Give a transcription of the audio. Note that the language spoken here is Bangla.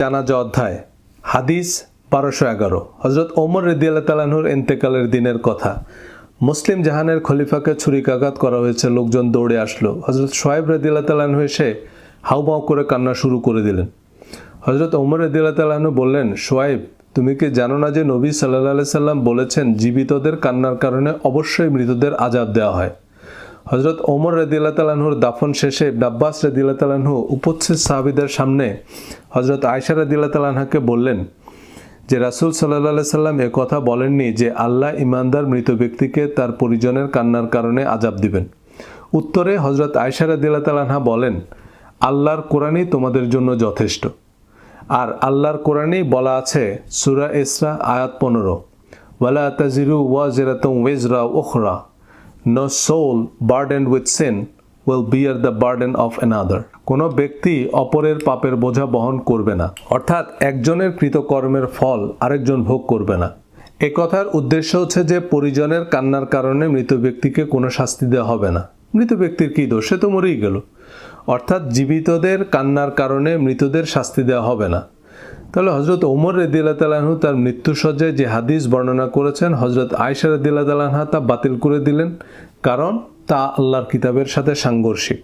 জানাজা অধ্যায় হাদিস 1211 হযরত ওমর রাদিয়াল্লাহু তাআলা আনহুর ইন্তেকালের দিনের কথা। মুসলিম জাহানের খলিফাকে ছুরিকাঘাত করা হয়েছে, লোকজন দৌড়ে আসলো। হযরত শুআয়ব রাদিয়াল্লাহু তাআলা আনহু এসে হাউমাউ করে কান্না শুরু করে দিলেন। হযরত ওমর রাদিয়াল্লাহু তাআলা আনহু বললেন, শুআয়ব, তুমি কি জানো না যে নবী সাল্লাল্লাহু আলাইহি সাল্লাম বলেছেন জীবিতদের কান্নার কারণে অবশ্যই মৃতদের আযাব দেওয়া হয়। হযরত ওমর রাদিয়াল্লাহু তাআলা আনহুর দাফন শেষে ইবনে আব্বাস রাদিয়াল্লাহু তাআলা আনহু উপস্থিত সাহাবীদের সামনে হযরত আয়েশা রাদিয়াল্লাহু তাআলা আনহাকে বললেন যে রাসূল সাল্লাল্লাহু আলাইহি সাল্লাম এ কথা বলেননি যে আল্লাহ ঈমানদার মৃত ব্যক্তিকে তার পরিজনের কান্নার কারণে আযাব দিবেন। উত্তরে হযরত আয়েশা রাদিয়াল্লাহু তাআলা আনহা বলেন, আল্লাহর কোরআনই তোমাদের জন্য যথেষ্ট। আর আল্লাহর কোরআনেই বলা আছে সূরা ইসরা আয়াত 15, ওয়ালা তাজিরু ওয়াজিরাতুন ওয়িজরা Ukhra, no soul burdened with sin will bear the burden of another. কোনো ব্যক্তি অপরের পাপের বোঝা বহন করবে না, অর্থাৎ একজনের কৃতকর্মের ফল আরেকজন ভোগ করবে না। এ কথার উদ্দেশ্য হচ্ছে যে পরিজনের কান্নার কারণে মৃত ব্যক্তিকে কোনো শাস্তি দেওয়া হবে না। মৃত ব্যক্তির কী দোষ, সে তো মরেই গেল। অর্থাৎ জীবিতদের কান্নার কারণে মৃতদের শাস্তি দেওয়া হবে না। তাহলে হযরত ওমর রাদিয়াল্লাহু তাআলা আনহু তার মৃত্যুসজ্জায় যে হাদিস বর্ণনা করেছেন, হযরত আয়েশা রাদিয়াল্লাহু তাআলা আনহা তা বাতিল করে দিলেন, কারণ তা আল্লাহর কিতাবের সাথে সাংঘর্ষিক।